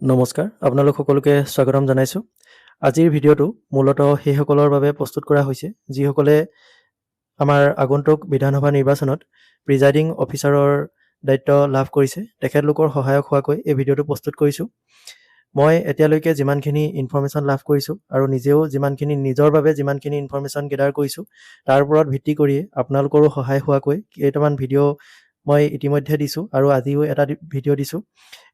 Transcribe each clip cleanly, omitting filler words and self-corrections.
নমস্কাৰ, আপোনালোক সকলোকে স্বাগতম জনাইছোঁ। আজিৰ ভিডিঅ'টো মূলতঃ সেইসকলৰ বাবে প্ৰস্তুত কৰা হৈছে যিসকলে আমাৰ আগন্তুক বিধানসভা নিৰ্বাচনত প্ৰিজাইডিং অফিচাৰৰ দায়িত্ব লাভ কৰিছে। তেখেতলোকৰ সহায়ক হোৱাকৈ এই ভিডিঅ'টো প্ৰস্তুত কৰিছোঁ। মই এতিয়ালৈকে যিমানখিনি ইনফৰমেশ্যন লাভ কৰিছোঁ আৰু নিজেও নিজৰ বাবে যিমানখিনি ইনফৰমেশ্যন গেডাৰ কৰিছোঁ, তাৰ ওপৰত ভিত্তি কৰিয়ে আপোনালোকৰো সহায় হোৱাকৈ কেইটামান ভিডিঅ' মই ইতিমধ্যে দিছোঁ আৰু আজিও এটা ভিডিঅ' দিছোঁ।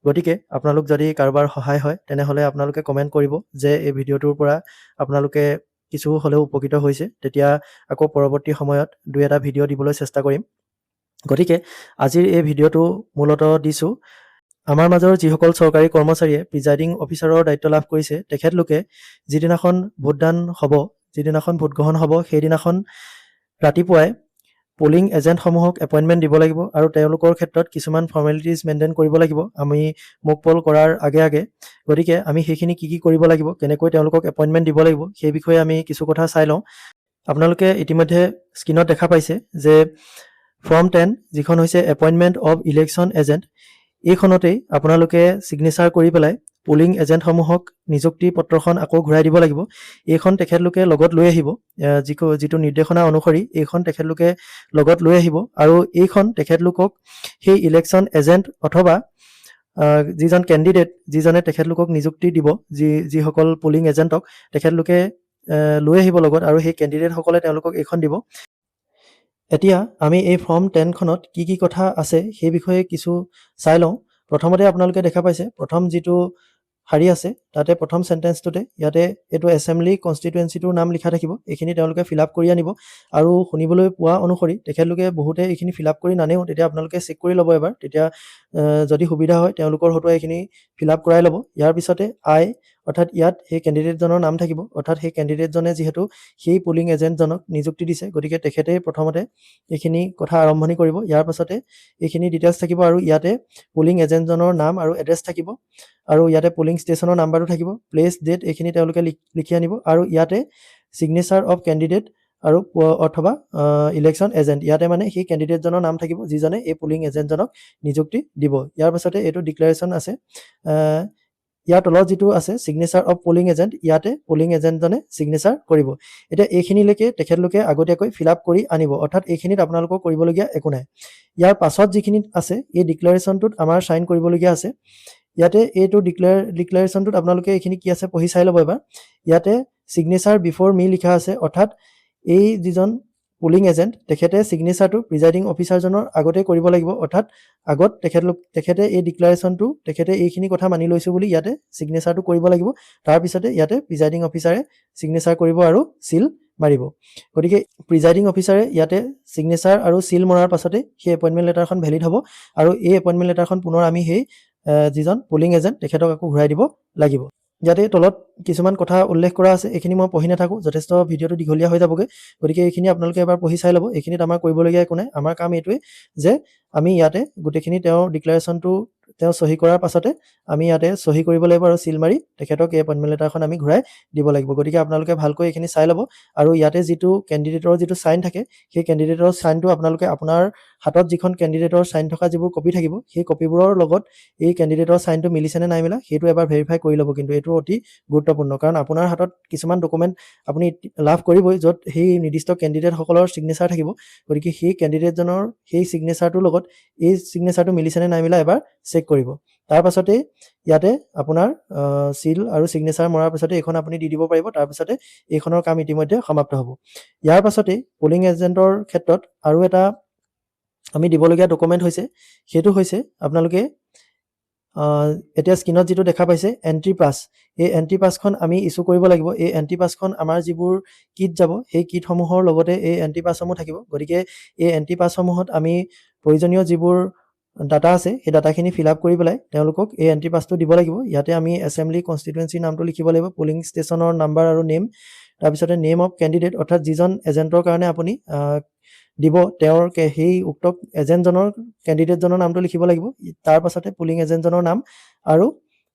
গতিকে আপোনালোক যদি কাৰোবাৰ সহায় হয় তেনেহ'লে আপোনালোকে কমেণ্ট কৰিব যে এই ভিডিঅ'টোৰ পৰা আপোনালোকে কিছু হ'লেও উপকৃত হৈছে। তেতিয়া আকৌ পৰৱৰ্তী সময়ত দুই এটা ভিডিঅ' দিবলৈ চেষ্টা কৰিম। গতিকে আজিৰ এই ভিডিঅ'টো মূলতঃ দিছোঁ আমাৰ মাজৰ যিসকল চৰকাৰী কৰ্মচাৰীয়ে প্ৰিজাইডিং অফিচাৰৰ দায়িত্ব লাভ কৰিছে, তেখেতলোকে যিদিনাখন ভোটদান হ'ব, যিদিনাখন ভোটগ্ৰহণ হ'ব, সেইদিনাখন ৰাতিপুৱাই পোলিং এজেণ্টসমূহক এপইণ্টমেণ্ট দিব লাগিব আৰু তেওঁলোকৰ ক্ষেত্ৰত কিছুমান ফৰ্মেলিটিজ মেইনটেইন কৰিব লাগিব আমি মক পল কৰাৰ আগে। গতিকে আমি সেইখিনি কি কৰিব লাগিব, কেনেকৈ তেওঁলোকক এপইণ্টমেণ্ট দিব লাগিব, সেই বিষয়ে আমি কিছু কথা চাই লওঁ। আপোনালোকে ইতিমধ্যে স্ক্ৰীনত দেখা পাইছে যে ফৰ্ম 10 যিখন হৈছে এপইণ্টমেণ্ট অফ ইলেকশ্যন এজেণ্ট, এইখনতেই আপোনালোকে ছিগনেচাৰ কৰি পেলাই পোলিং এজেণ্টসমূহক নিযুক্তি পত্ৰখন আকৌ ঘূৰাই দিব লাগিব। এইখন তেখেতলোকে লগত লৈ আহিব, যিটো নিৰ্দেশনা অনুসৰি এইখন তেখেতলোকে লগত লৈ আহিব আৰু এইখন তেখেতলোকক সেই ইলেকশ্যন এজেণ্ট অথবা যিজন কেণ্ডিডেট, যিজনে তেখেতলোকক নিযুক্তি দিব, যিসকল পোলিং এজেণ্টক তেখেতলোকে লৈ আহিব লগত আৰু সেই কেণ্ডিডেটসকলে তেওঁলোকক এইখন দিব। এতিয়া আমি এই ফৰ্ম 10খনত কি কথা আছে সেই বিষয়ে কিছু চাই লওঁ। প্ৰথমতে আপোনালোকে দেখা পাইছে প্ৰথম যিটো শাৰী আছে তাতে প্ৰথম চেণ্টেন্সটোতে ইয়াতে এইটো এছেম্বলি কনষ্টিটুৱেঞ্চিটোৰ নাম লিখা থাকিব। এইখিনি তেওঁলোকে ফিল আপ কৰি আনিব আৰু শুনিবলৈ পোৱা অনুসৰি তেখেতলোকে বহুতে এইখিনি ফিল আপ কৰি নানেও, তেতিয়া আপোনালোকে চেক কৰি ল'ব এবাৰ। তেতিয়া যদি সুবিধা হয় তেওঁলোকৰ হতুৱাই এইখিনি ফিল আপ কৰাই ল'ব। ইয়াৰ পিছতে আই অৰ্থাৎ ইয়াত সেই কেণ্ডিডেটজনৰ নাম থাকিব, অৰ্থাৎ সেই কেণ্ডিডেটজনে যিহেতু সেই পোলিং এজেণ্টজনক নিযুক্তি দিছে, গতিকে তেখেতেই প্ৰথমতে এইখিনি কথা আৰম্ভণি কৰিব। ইয়াৰ পাছতে এইখিনি ডিটেইলছ থাকিব আৰু ইয়াতে পোলিং এজেণ্টজনৰ নাম আৰু এড্ৰেছ থাকিব আৰু ইয়াতে পোলিং ষ্টেচনৰ নাম্বাৰটো থাকিব, প্লেচ, ডেট এইখিনি তেওঁলোকে লিখি আনিব আৰু ইয়াতে ছিগনেচাৰ অফ কেণ্ডিডেট আৰু অথবা ইলেকশ্যন এজেণ্ট, ইয়াতে মানে সেই কেণ্ডিডেটজনৰ নাম থাকিব যিজনে এই পোলিং এজেণ্টজনক নিযুক্তি দিব। ইয়াৰ পাছতে এইটো ডিক্লেৰেশ্যন আছে, ইয়াৰ তলত যিটো আছে ছিগনেচাৰ অফ পোলিং এজেণ্ট, ইয়াতে পোলিং এজেণ্টজনে ছিগনেচাৰ কৰিব। এতিয়া এইখিনিলৈকে তেখেতলোকে আগতীয়াকৈ ফিল আপ কৰি আনিব, অৰ্থাৎ এইখিনিত আপোনালোকৰ কৰিবলগীয়া একো নাই। ইয়াৰ পাছত যিখিনিত আছে এই ডিক্লেৰেশ্যনটোত আমাৰ চাইন কৰিবলগীয়া আছে। ইয়াতে এইটো ডিক্লেৰেশ্যনটোত আপোনালোকে এইখিনি কি আছে পঢ়ি চাই ল'ব এবাৰ। ইয়াতে ছিগনেচাৰ বিফৰ মি লিখা আছে, অৰ্থাৎ এই যিজন পোলিং এজেণ্ট তেখেতে ছিগনেচাৰটো প্ৰিজাইডিং অফিচাৰজনৰ আগতে কৰিব লাগিব, অৰ্থাৎ আগত তেখেতে এই ডিক্লেৰেশ্যনটো তেখেতে এইখিনি কথা মানি লৈছোঁ বুলি ইয়াতে ছিগনেচাৰটো কৰিব লাগিব। তাৰপিছতে ইয়াতে প্ৰিজাইডিং অফিচাৰে ছিগনেচাৰ কৰিব আৰু চিল মাৰিব। গতিকে প্ৰিজাইডিং অফিচাৰে ইয়াতে ছিগনেচাৰ আৰু চিল মৰাৰ পাছতে সেই এপইণ্টমেণ্ট লেটাৰখন ভেলিড হ'ব আৰু এই এপইণ্টমেণ্ট লেটাৰখন পুনৰ আমি সেই যিজন পোলিং এজেণ্ট তেখেতক আকৌ ঘূৰাই দিব লাগিব। ইয়াতে তলত কিছুমান কথা উল্লেখ কৰা আছে, এইখিনি মই পঢ়ি নাথাকোঁ, যথেষ্ট ভিডিঅ'টো দীঘলীয়া হৈ যাবগৈ। গতিকে এইখিনি আপোনালোকে এবাৰ পঢ়ি চাই ল'ব। এইখিনিত আমাৰ কৰিবলগীয়া একো নাই। আমাৰ কাম এইটোৱে যে আমি ইয়াতে গোটেইখিনি তেওঁৰ ডিক্লেৰেশ্যনটো তেওঁ চহী কৰাৰ পাছতে আমি ইয়াতে চহী কৰিব লাগিব আৰু চিল মাৰি তেখেতক এই এপইণ্টমেণ্ট লেটাৰখন আমি ঘূৰাই দিব লাগিব। গতিকে আপোনালোকে ভালকৈ এইখিনি চাই ল'ব আৰু ইয়াতে যিটো কেণ্ডিডেটৰ যিটো চাইন থাকে সেই কেণ্ডিডেটৰ চাইনটো আপোনালোকে আপোনাৰ হাতত যিখন কেণ্ডিডেটৰ চাইন থকা যিবোৰ কপি থাকিব সেই কপিবোৰৰ লগত এই কেণ্ডিডেটৰ চাইনটো মিলিছেনে নাই মিলা সেইটো এবাৰ ভেৰিফাই কৰি ল'ব। কিন্তু এইটো অতি গুৰুত্বপূৰ্ণ, কাৰণ আপোনাৰ হাতত কিছুমান ডকুমেণ্ট আপুনি লাভ কৰিবই য'ত সেই নিৰ্দিষ্ট কেণ্ডিডেটসকলৰ ছিগনেচাৰ থাকিব। গতিকে সেই কেণ্ডিডেটজনৰ সেই ছিগনেচাৰটোৰ লগত এই ছিগনেচাৰটো মিলিছেনে নাই মিলা এবাৰ চেক কৰিব। তাৰ পাছতে ইয়াতে আপোনাৰ চিল আৰু ছিগনেচাৰ মৰাৰ পাছতে এইখন আপুনি দি দিব পাৰিব। তাৰপিছতে এইখনৰ কাম ইতিমধ্যে সমাপ্ত হ'ব। ইয়াৰ পাছতে পোলিং এজেণ্টৰ ক্ষেত্ৰত আৰু এটা আমি দিবলগীয়া ডকুমেণ্ট হৈছে, সেইটো হৈছে আপোনালোকে এতিয়া স্ক্ৰীনত যিটো দেখা পাইছে এণ্ট্ৰি পাছ, এই এণ্ট্ৰি পাছখন আমি ইছ্যু কৰিব লাগিব। এই এণ্ট্ৰি পাছখন আমাৰ যিবোৰ কিট যাব সেই কিটসমূহৰ লগতে এই এণ্ট্ৰি পাছসমূহ থাকিব। গতিকে এই এণ্ট্ৰি পাছসমূহত আমি প্ৰয়োজনীয় যিবোৰ ডাটা আছে সেই ডাটাখিনি ফিল আপ কৰি পেলাই তেওঁলোকক এই এণ্ট্ৰি পাছটো দিব লাগিব। ইয়াতে আমি এছেম্বলি কনষ্টিটুৱেঞ্চিৰ নামটো লিখিব লাগিব, পোলিং ষ্টেচনৰ নাম্বাৰ আৰু নেম, তাৰপিছতে নেম অফ কেণ্ডিডেট অৰ্থাৎ যিজন এজেণ্টৰ কাৰণে আপুনি দিব তেওঁৰ সেই উক্ত এজেণ্টজনৰ কেণ্ডিডেটজনৰ নামটো লিখিব লাগিব। তাৰ পাছতে পোলিং এজেণ্টজনৰ নাম আৰু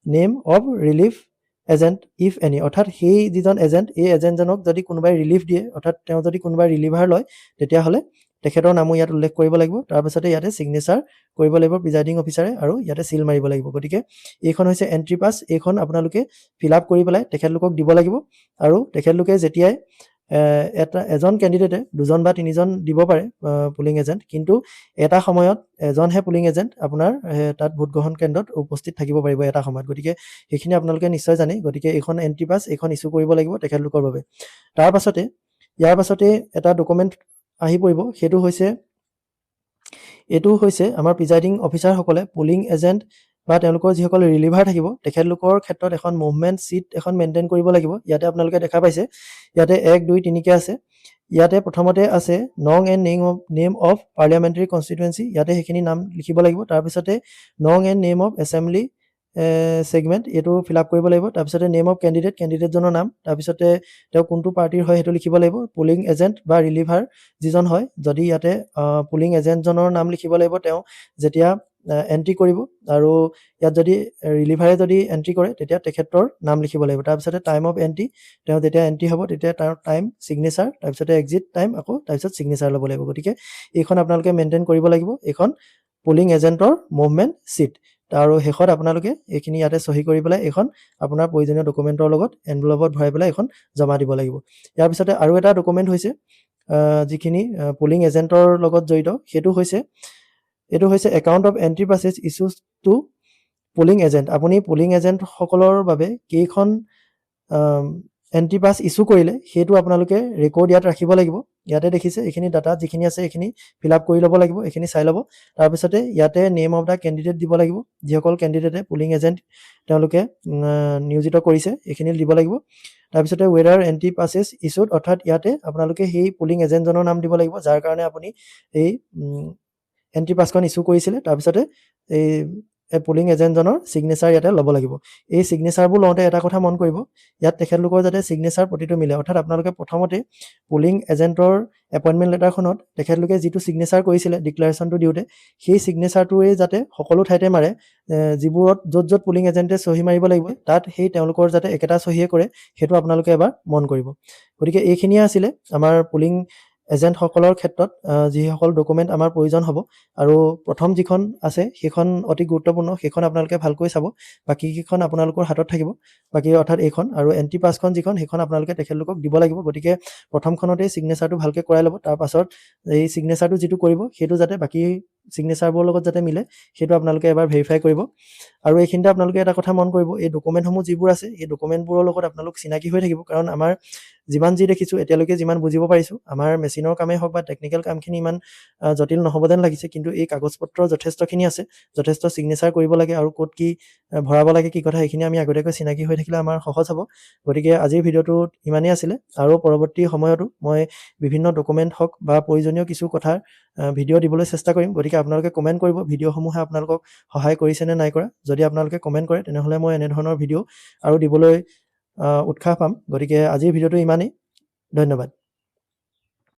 name of relief agent if any, অৰ্থাৎ সেই যিজন এজেণ্ট এই এজেণ্টজনক যদি কোনোবাই ৰিলিফ দিয়ে, অৰ্থাৎ তেওঁ যদি কোনোবাই ৰিলিভাৰ লয় তেতিয়াহ'লে তেখেতৰ নামো ইয়াত উল্লেখ কৰিব লাগিব তাৰপিছতে ইয়াতে সিগনেচাৰ কৰিব লাগিব প্ৰিজাইডিং অফিচাৰে আৰু ইয়াতে সিল মাৰিব লাগিব গতিকে এইখন হৈছে এন্ট্ৰি পাছ এইখন আপোনালোকে ফিল আপ কৰি পেলাই তেখেতলোকক দিব লাগিব আৰু তেখেতলোকে যেতিয়াই এজন ক্যান্ডিডেটে দুজন বা তিনিজন দিব পাৰে পুলিং এজেন্ট কিন্তু এটা সময়ত এজনহে পুলিং এজেন্ট আপোনাৰ তাত ভোট গ্ৰহণ কেন্দ্ৰত উপস্থিত থাকিব পাৰিব এটা সময়ত গতিকে সেইখিনি আপোনালোকে নিশ্চয় জানে গতিকে এইখন এন্ট্ৰি পাছ এইখন ইস্যু কৰিব লাগিব তেখেতলোকৰ বাবে তাৰ পাছতে ইয়াৰ পাছতে এটা ডকুমেন্ট আহি পৰিব সেইটো হৈছে এটো হৈছে আমাৰ প্ৰিজাইডিং অফিচাৰ সকলে পুলিং এজেন্ট বা তেওঁলোকৰ যিসকল ৰিলিভাৰ থাকিব তেখেতলোকৰ ক্ষেত্ৰত এখন মুভমেন্ট সিট এখন মেইনটেইন কৰিব লাগিব ইয়াতে আপোনালোকে দেখা পাইছে ইয়াতে 1 2 3 কে আছে ইয়াতে প্ৰথমতে আছে নং এণ্ড নেম অফ পাৰ্লিয়ামেন্টাৰী কনস্টিটুৱেন্সি ইয়াতে হেখিনি নাম লিখিব লাগিব তাৰ পিছতে নং and name of assembly segment এটো ফিল আপ কৰিব লাগিব তাৰ পিছতে নেম অফ ক্যান্ডিডেট জনৰ নাম তাৰ পিছতে তেও কোনটো পাৰ্টিৰ হয় হেটো লিখিব লাগিব পুলিং এজেন্ট বা ৰিলিভাৰ যিজন হয় যদি ইয়াতে পুলিং এজেন্ট জনৰ নাম লিখিব লাগিব তেও যেতিয়া এন্ট্ৰি কৰিব আৰু ইয়াত যদি ৰিলিভাৰে যদি এন্ট্ৰি কৰে তেতিয়া তেখেতৰ নাম লিখিব লাগিব তাৰ পিছতে টাইম অফ এন্ট্ৰি তেও যেতিয়া এন্ট্ৰি হ'ব তেতিয়া তাৰ টাইম সিগনেচাৰ তাৰ পিছতে এক্সিট টাইম আকৌ তাৰ পিছত সিগনেচাৰ ল'ব লাগিব গতিকে এইখন আপোনালোকে মেইনটেইন কৰিব লাগিব এইখন পুলিং এজেন্টৰ মুভমেন্ট সিট আৰু হেখত আপোনালোকে এইখিনি ইয়াতে সহি কৰি পেলাই এখন আপোনাৰ প্ৰয়োজনীয় ডকুমেন্টৰ লগত এনভেলপত ভৰাই পেলাই এখন জমা দিব লাগিব ইয়াৰ পিছতে আৰু এটা ডকুমেন্ট হৈছে যিখিনি পুলিং এজেন্টৰ লগত জড়িত হেতু হৈছে এটো হৈছে account of entry passes issues to polling agent আপুনি পুলিং এজেন্ট সকলৰ বাবে কেইখন এন্ট্ৰি পাস ইস্যু কৰিলে হেতু আপোনালোকে ৰেকৰ্ড ইয়াত ৰাখিব লাগিব ইয়াতে দেখিছে এইখিনি ডাটা যিখিনি আছে এইখিনি ফিল আপ কৰি ল'ব লাগিব এইখিনি চাই ল'ব তাৰ পিছতে ইয়াতে নেম অফ দা ক্যান্ডিডেট দিব লাগিব যিসকল ক্যান্ডিডেটে পুলিং এজেন্ট তেওঁলোকে নিয়োজিত কৰিছে এইখিনি দিব লাগিব তাৰ পিছতে whether এন্ট্ৰি পাসেজ ইস্যুড অৰ্থাৎ ইয়াতে আপোনালোকে হেই পুলিং এজেন্ট জনৰ নাম দিব লাগিব যাৰ কাৰণে আপুনি এই এন্ট্ৰি পাসখন ইস্যু কৰিছিলে তাৰ পিছতে এই পুলিং এজেন্ট জনৰ সিগনেচাৰ ইয়াতে ল'ব লাগিব এই সিগনেচাৰবোৰ লওঁতে এটা কথা মন কৰিব ইয়াত তেখেতলোকৰ যাতে সিগনেচাৰ প্ৰতিটো মিলে অৰ্থাৎ আপোনালোকে প্ৰথমতে পুলিং এজেন্টৰ এপইন্টমেন্ট লেটাৰখনত তেখেতলোকে যিটো সিগনেচাৰ কৰিছিলে ডিক্লাৰেশনটো দিওতে সেই সিগনেচাৰটোৱে যাতে সকলো ঠাইতে মাৰে যিবোৰত যত পুলিং এজেন্টে সহি মাৰিব লাগিব তাত সেই তেওঁলোকৰ যাতে একেটা সহিয়ে কৰে হেতু আপোনালোকে এবাৰ মন কৰিব গতিকে এইখিনিয়ে আছিল আমাৰ পুলিং এজেন্ট সকলৰ ক্ষেত্ৰত যি সকল ডকুমেন্ট আমাৰ প্ৰয়োজন হ'ব আৰু প্ৰথম যিখন আছে সেইখন অতি গুৰুত্বপূৰ্ণ সেইখন আপোনালোকে ভালকৈ চাব বাকি কিখন আপোনালোকৰ হাতত থাকিব বাকি অৰ্থাৎ এইখন আৰু এন্ট্ৰি পাসখন যিখন সেইখন আপোনালোকে তেখেতলোকক দিব লাগিব গতিকে প্ৰথমখনতে সিগনেচাৰটো ভালকৈ কৰাই ল'ব তাৰ পাছত এই সিগনেচাৰটো যেটো কৰিব হেতু যাতে বাকি সিগনেচাৰবোৰ লগত যাতে মিলে হেতু আপোনালোকে এবাৰ ভেৰিফাই কৰিব আৰু এইখিনিতে আপোনালোকে এটা কথা মন কৰিব এই ডকুমেন্টসমূহ যিবোৰ আছে এই ডকুমেন্টবোৰৰ লগত আপোনালোক চিনাকি হৈ থাকিব কাৰণ আমাৰ যিমান যি দেখিছো এতিয়ালৈকে যিমান বুজিব পাৰিছো আমাৰ মেচিনৰ কামে হওক বা টেকনিক্যাল কামখিনি ইমান জটিল নহব যেন লাগিছে কিন্তু এই কাগজপত্ৰ যথেষ্টখিনি আছে যথেষ্ট সিগনেচাৰ কৰিব লাগে আৰু কোড কি ভৰাব লাগে কি কথা এইখিনি আমি আগতীয়াকৈ চিনাকি হৈ থাকিলে আমাৰ সহজ হ'ব গতিকে আজিৰ ভিডিওটো ইমানেই আছিল আৰু পৰৱৰ্তী সময়তো মই বিভিন্ন ডকুমেন্ট হওক বা প্ৰয়োজনীয় কিছু কথা ভিডিও দিবলৈ চেষ্টা কৰিম গতিকে আপোনালোকে কমেন্ট কৰিব ভিডিওসমূহে আপোনালোকক সহায় কৰিছে নে নাই কৰা যদি আপোনালোকে কমেন্ট কৰে তেনেহলে মই এনে ধৰণৰ ভিডিও আৰু দিবলৈ উৎসাহ পাম গতিকে আজিৰ ভিডিওটো ইমানেই ধন্যবাদ